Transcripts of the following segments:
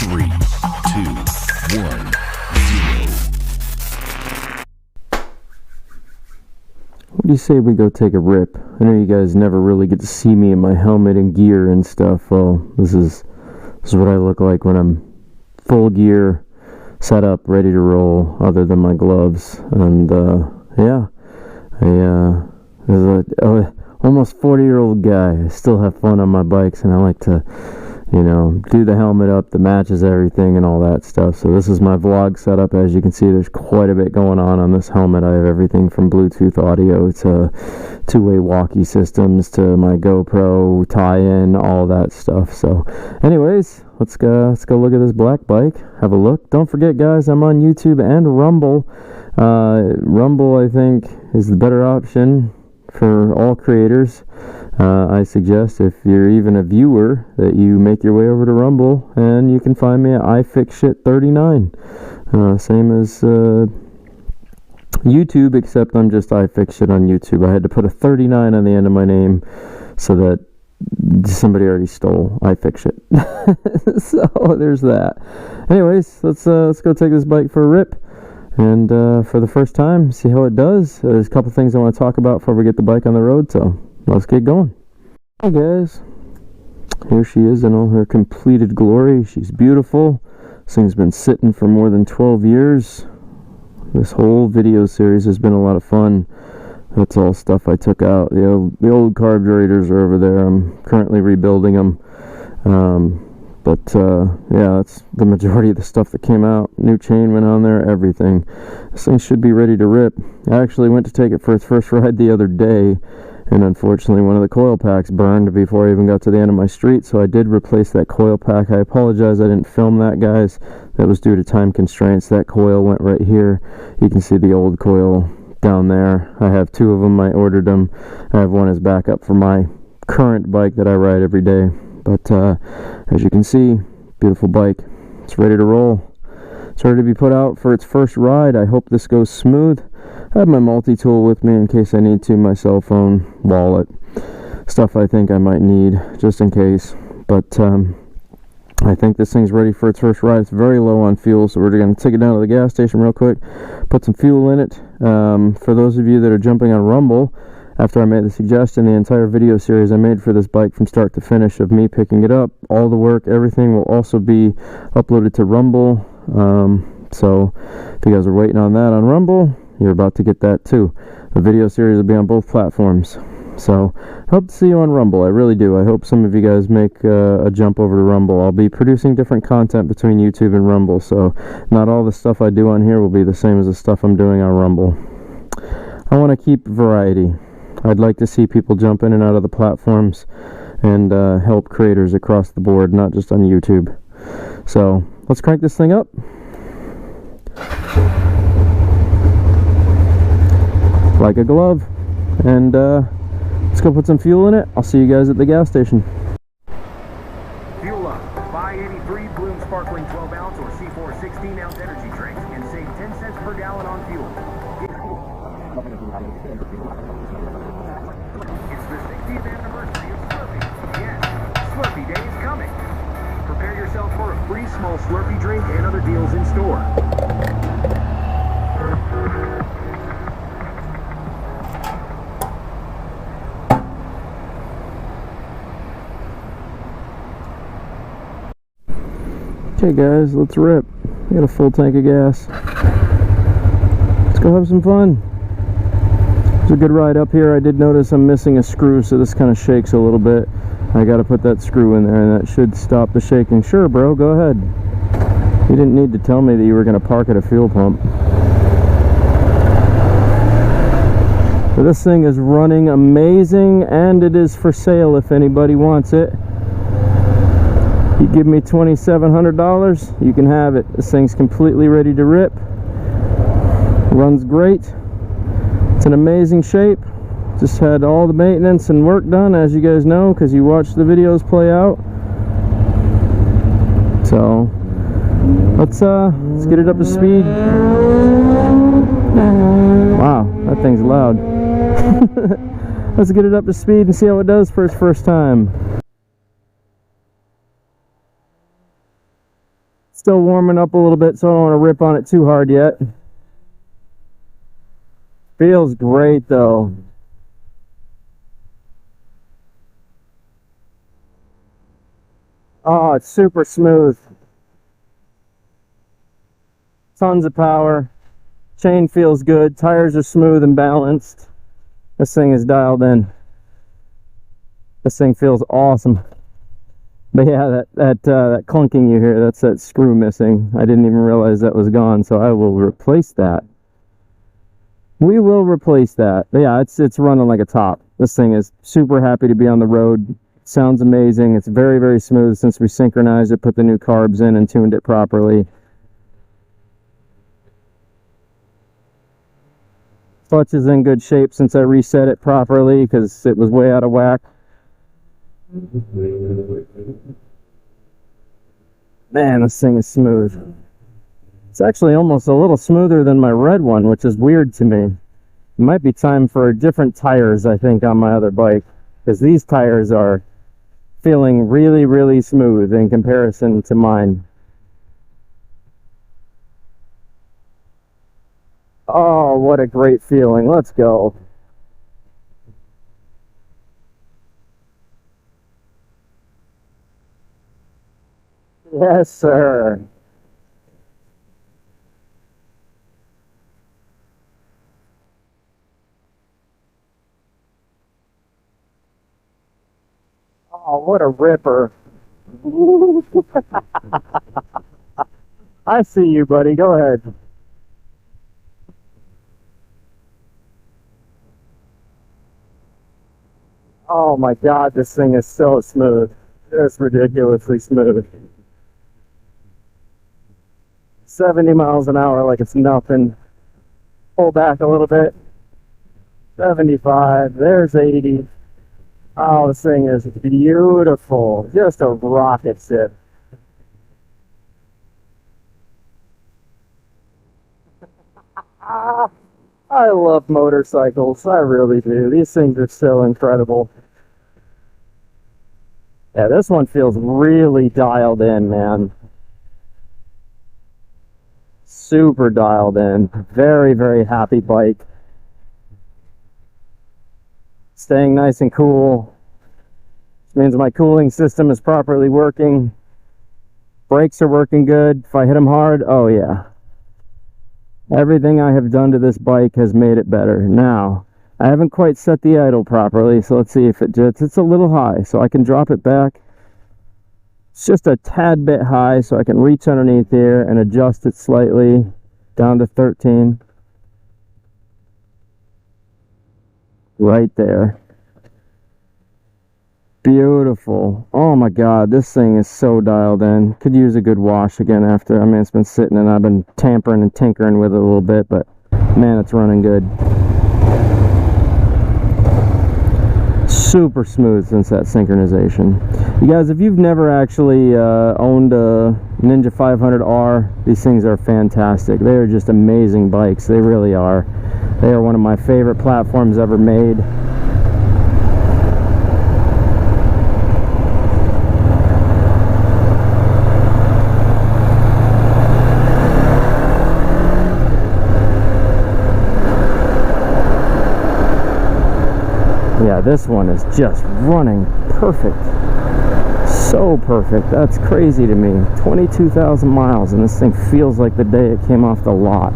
3, 2, 1, 0. What do you say we go take a rip? I know you guys never really get to see me in my helmet and gear and stuff. Well, this is what I look like when I'm full gear, set up, ready to roll, other than my gloves. And yeah, as a almost 40-year-old guy, I still have fun on my bikes, and I like to, you know, do the helmet up that matches everything and all that stuff. So this is my vlog setup. As you can see, there's quite a bit going on this helmet. I have everything from Bluetooth audio to two-way walkie systems to my GoPro tie-in, all that stuff. So anyways, let's go look at this black bike, have a look. Don't forget, guys, I'm on YouTube and Rumble. Rumble, I think, is the better option for all creators. I suggest, if you're even a viewer, that you make your way over to Rumble, and you can find me at iFixShit39. Same as YouTube, except I'm just iFixShit on YouTube. I had to put a 39 on the end of my name so that somebody already stole iFixShit. So there's that. Anyways, let's go take this bike for a rip. And for the first time, see how it does. There's a couple things I want to talk about before we get the bike on the road, so let's get going. Hi guys, here she is in all her completed glory. She's beautiful. This thing's been sitting for more than 12 years. This whole video series has been a lot of fun. That's all stuff I took out. The old carburetors are over there. I'm currently rebuilding them. But yeah, that's the majority of the stuff that came out. New chain went on there, everything. This thing should be ready to rip. I actually went to take it for its first ride the other day, and unfortunately one of the coil packs burned before I even got to the end of my street, so I did replace that coil pack. I apologize I didn't film that, guys. That was due to time constraints. That coil went right here. You can see the old coil down there. I have two of them. I ordered them. I have one as backup for my current bike that I ride every day. But as you can see, beautiful bike. It's ready to roll. It's ready to be put out for its first ride. I hope this goes smooth. I have my multi-tool with me in case I need to, my cell phone, wallet, stuff I think I might need just in case. But I think this thing's ready for its first ride. It's very low on fuel, so we're going to take it down to the gas station real quick, put some fuel in it. For those of you that are jumping on Rumble, after I made the suggestion, the entire video series I made for this bike from start to finish of me picking it up, all the work, everything will also be uploaded to Rumble. So if you guys are waiting on that on Rumble, you're about to get that too. The video series will be on both platforms. So I hope to see you on Rumble. I really do. I hope some of you guys make a jump over to Rumble. I'll be producing different content between YouTube and Rumble, so not all the stuff I do on here will be the same as the stuff I'm doing on Rumble. I want to keep variety. I'd like to see people jump in and out of the platforms and help creators across the board, not just on YouTube. So let's crank this thing up. Like a glove. And let's go put some fuel in it. I'll see you guys at the gas station. Fuel up. Buy 83 Bloom Sparkling 12-ounce or C4 16-ounce energy drinks and save 10 cents per gallon on fuel. It's the 60th anniversary of Slurpee. Yes, Slurpee Day is coming. Prepare yourself for a free small Slurpee drink and other deals in store. Okay guys, let's rip. We got a full tank of gas. Let's go have some fun. It's a good ride up here. I did notice I'm missing a screw, so this kind of shakes a little bit. I got to put that screw in there, and that should stop the shaking. Sure, bro, go ahead. You didn't need to tell me that you were going to park at a fuel pump. But this thing is running amazing, and it is for sale if anybody wants it. You give me $2,700, you can have it. This thing's completely ready to rip. Runs great. It's in amazing shape. Just had all the maintenance and work done, as you guys know, because you watch the videos play out. So let's get it up to speed. Wow, that thing's loud. Let's get it up to speed and see how it does for its first time. Still warming up a little bit, so I don't want to rip on it too hard yet. Feels great though. Oh, it's super smooth. Tons of power. Chain feels good. Tires are smooth and balanced. This thing is dialed in. This thing feels awesome. But yeah, that clunking you hear, that's that screw missing. I didn't even realize that was gone, so I will replace that. We will replace that. But yeah, it's running like a top. This thing is super happy to be on the road. Sounds amazing. It's very, very smooth since we synchronized it, put the new carbs in and tuned it properly. Clutch is in good shape since I reset it properly because it was way out of whack. Man, this thing is smooth. It's actually almost a little smoother than my red one, which is weird to me. It might be time for different tires, I think, on my other bike, because these tires are feeling really, really smooth in comparison to mine. Oh, what a great feeling. Let's go. Yes, sir. Oh, what a ripper. I see you, buddy. Go ahead. Oh my God, this thing is so smooth. It's ridiculously smooth. 70 miles an hour like it's nothing. Pull back a little bit. 75. There's 80. Oh, this thing is beautiful. Just a rocket ship. I love motorcycles. I really do. These things are so incredible. Yeah, this one feels really dialed in, man. Super dialed in. Very, very happy bike. Staying nice and cool. Which means my cooling system is properly working. Brakes are working good. If I hit them hard, oh yeah. Everything I have done to this bike has made it better. Now, I haven't quite set the idle properly, so let's see if it jets. It's a little high, so I can drop it back. It's just a tad bit high, so I can reach underneath here and adjust it slightly down to 13. Right there. Beautiful. Oh my God, this thing is so dialed in. Could use a good wash again after. I mean, it's been sitting and I've been tampering and tinkering with it a little bit, but man, it's running good. Super smooth since that synchronization. You guys, if you've never actually owned a Ninja 500R, these things are fantastic. They are just amazing bikes. They really are. They are one of my favorite platforms ever made. Yeah, this one is just running perfect. So perfect. That's crazy to me. 22,000 miles and this thing feels like the day it came off the lot.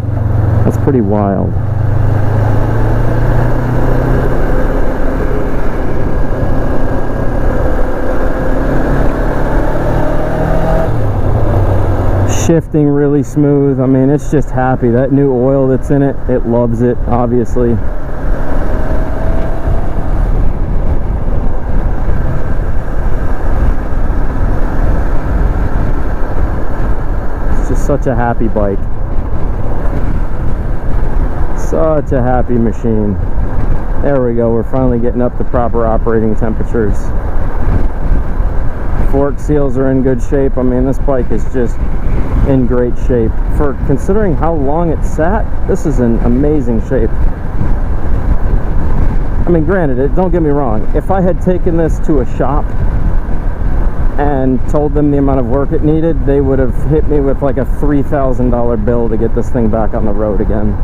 That's pretty wild. Shifting really smooth. I mean, it's just happy. That new oil that's in it, it loves it, obviously. Such a happy bike. Such a happy machine. There we go. We're finally getting up to proper operating temperatures. Fork seals are in good shape. I mean, this bike is just in great shape. For considering how long it sat, this is in amazing shape. I mean, granted, don't get me wrong. If I had taken this to a shop and told them the amount of work it needed, they would have hit me with like a $3,000 bill to get this thing back on the road again.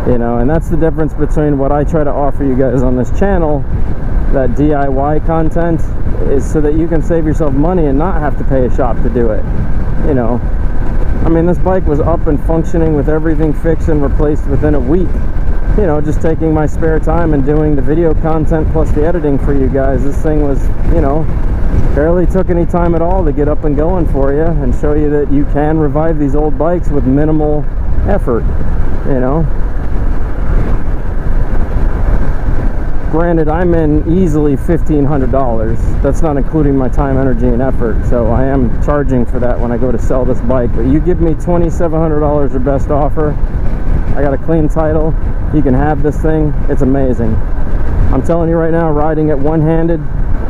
You know, and that's the difference between what I try to offer you guys on this channel, that DIY content, is so that you can save yourself money and not have to pay a shop to do it. You know, I mean, this bike was up and functioning with everything fixed and replaced within a week. You know, just taking my spare time and doing the video content plus the editing for you guys. This thing was, you know, barely took any time at all to get up and going for you and show you that you can revive these old bikes with minimal effort, you know. Granted, I'm in easily $1,500. That's not including my time, energy, and effort. So I am charging for that when I go to sell this bike. But you give me $2,700 or best offer, I got a clean title, you can have this thing. It's amazing. I'm telling you right now, riding it one-handed,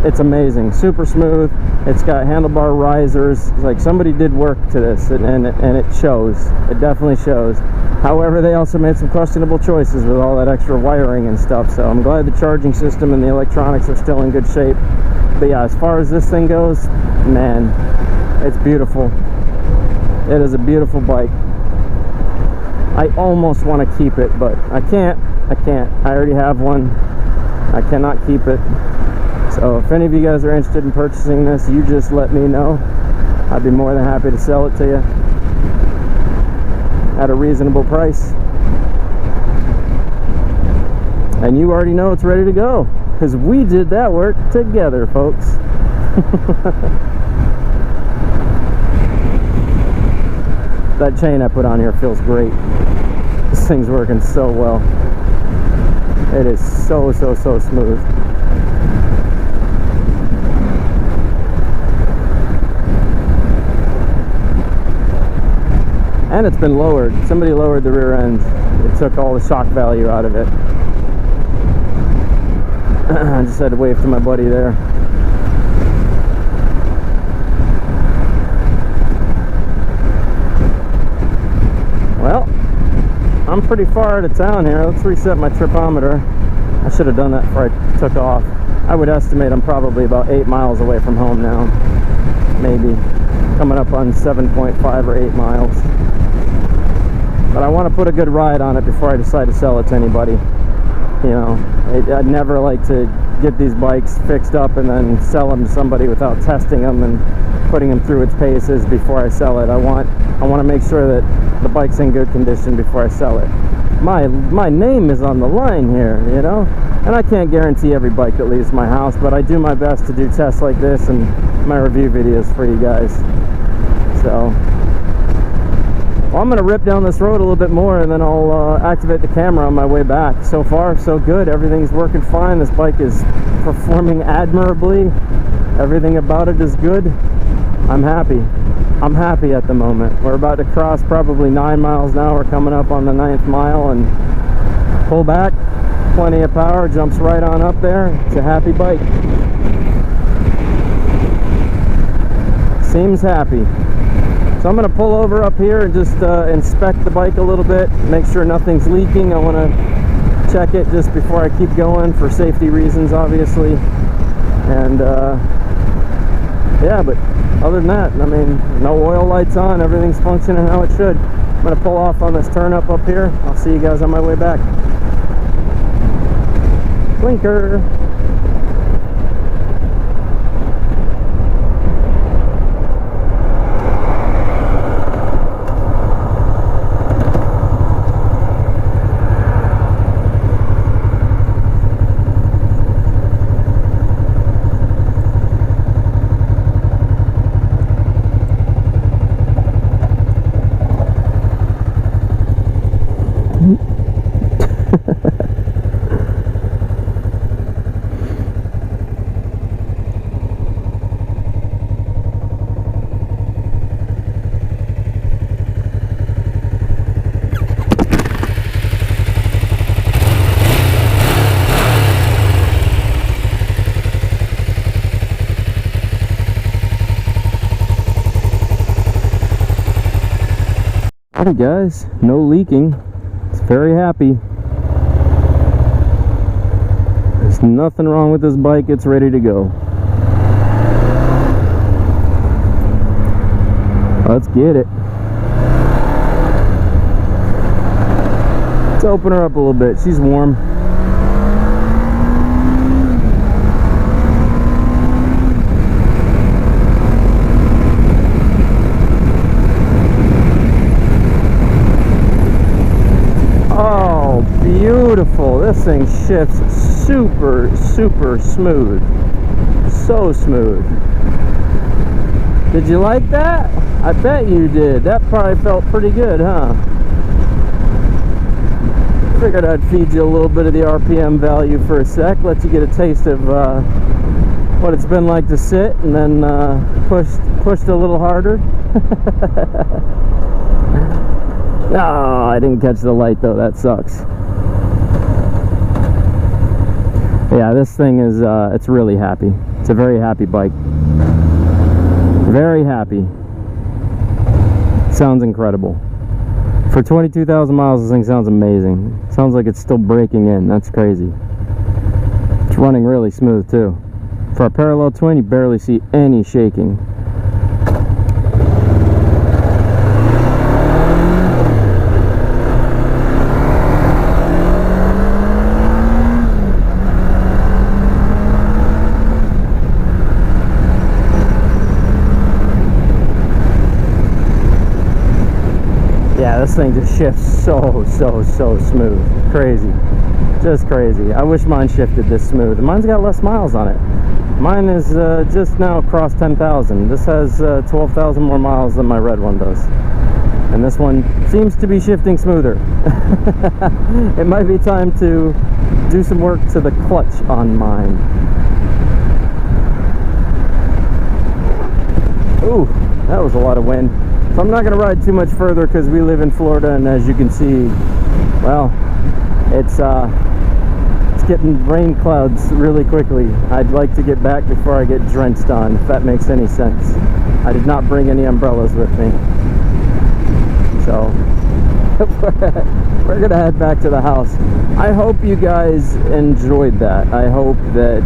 it's amazing. Super smooth. It's got handlebar risers. It's like somebody did work to this, and it shows. It definitely shows. However, they also made some questionable choices with all that extra wiring and stuff, so I'm glad the charging system and the electronics are still in good shape. But yeah, as far as this thing goes, man, it's beautiful. It is a beautiful bike. I almost want to keep it, but I can't. I already have one. I cannot keep it. So if any of you guys are interested in purchasing this, you just let me know. I'd be more than happy to sell it to you at a reasonable price. And you already know it's ready to go, because we did that work together, folks. That chain I put on here feels great. This thing's working so well. It is so smooth. And it's been lowered. Somebody lowered the rear end. It took all the shock value out of it. I just had to wave to my buddy there. Well, I'm pretty far out of town here. Let's reset my tripometer. I should have done that before I took off. I would estimate I'm probably about 8 miles away from home now. Maybe. Coming up on 7.5 or 8 miles. But I want to put a good ride on it before I decide to sell it to anybody. You know, I'd never like to get these bikes fixed up and then sell them to somebody without testing them and putting them through its paces before I sell it. I want to make sure that the bike's in good condition before I sell it. My name is on the line here, you know, and I can't guarantee every bike that leaves my house, but I do my best to do tests like this and my review videos for you guys. So, well, I'm going to rip down this road a little bit more, and then I'll activate the camera on my way back. So far, so good. Everything's working fine. This bike is performing admirably. Everything about it is good. I'm happy. I'm happy at the moment. We're about to cross probably 9 miles now. We're coming up on the 9th mile, and pull back. Plenty of power. Jumps right on up there. It's a happy bike. Seems happy. So I'm going to pull over up here and just inspect the bike a little bit, make sure nothing's leaking. I want to check it just before I keep going for safety reasons, obviously. And yeah, but other than that, I mean, no oil lights on, everything's functioning how it should. I'm going to pull off on this turn up here. I'll see you guys on my way back. Blinker. Alright guys, no leaking. It's very happy. There's nothing wrong with this bike. It's ready to go. Let's get it. Let's open her up a little bit. She's warm. Oh, beautiful. This thing shifts super, super smooth. So smooth. Did you like that? I bet you did. That probably felt pretty good, huh? Figured I'd feed you a little bit of the RPM value for a sec, let you get a taste of what it's been like to sit, and then pushed a little harder. Oh, I didn't catch the light though. That sucks. Yeah, this thing is it's really happy. It's a very happy bike. Very happy. Sounds incredible. For 22,000 miles, this thing sounds amazing. Sounds like it's still breaking in. That's crazy. It's running really smooth too. For a parallel twin, you barely see any shaking. Yeah, this thing just shifts so smooth. Crazy. Just crazy. I wish mine shifted this smooth. Mine's got less miles on it. Mine is just now across 10,000. This has 12,000 more miles than my red one does. And this one seems to be shifting smoother. It might be time to do some work to the clutch on mine. Ooh, that was a lot of wind. So I'm not going to ride too much further because we live in Florida, and as you can see, well, it's getting rain clouds really quickly. I'd like to get back before I get drenched on, if that makes any sense. I did not bring any umbrellas with me. So we're going to head back to the house. I hope you guys enjoyed that. I hope that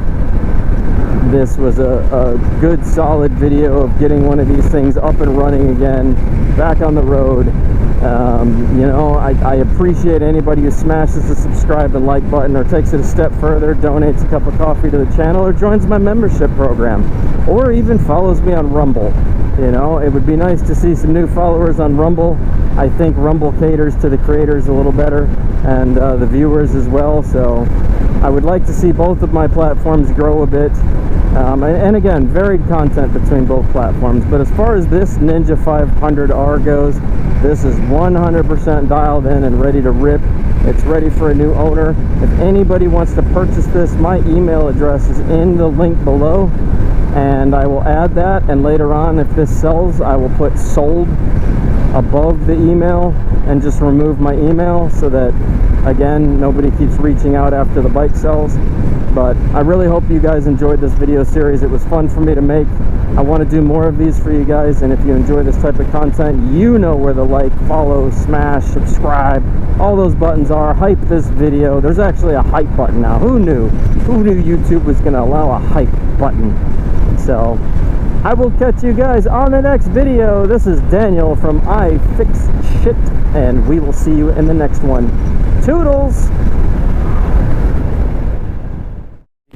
this was a good solid video of getting one of these things up and running again, back on the road. You know, I appreciate anybody who smashes the subscribe and like button, or takes it a step further, donates a cup of coffee to the channel, or joins my membership program, or even follows me on Rumble. You know, it would be nice to see some new followers on Rumble. I think Rumble caters to the creators a little better, and the viewers as well, so I would like to see both of my platforms grow a bit. And again, varied content between both platforms. But as far as this Ninja 500R goes, this is 100% dialed in and ready to rip. It's ready for a new owner. If anybody wants to purchase this, my email address is in the link below, and I will add that. And later on, if this sells, I will put sold above the email and just remove my email, so that, again, nobody keeps reaching out after the bike sells. But I really hope you guys enjoyed this video series. It was fun for me to make. I want to do more of these for you guys, and if you enjoy this type of content, you know where the like, follow, smash, subscribe, all those buttons are. Hype this video. There's actually a hype button now. Who knew YouTube was going to allow a hype button? So I will catch you guys on the next video. This is Daniel from I Fix Shit, and we will see you in the next one. Toodles!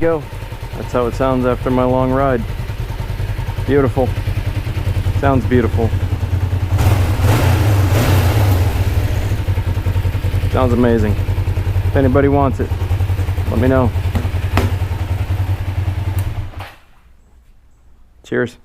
Go. That's how it sounds after my long ride. Beautiful. Sounds beautiful. Sounds amazing. If anybody wants it, let me know. Cheers.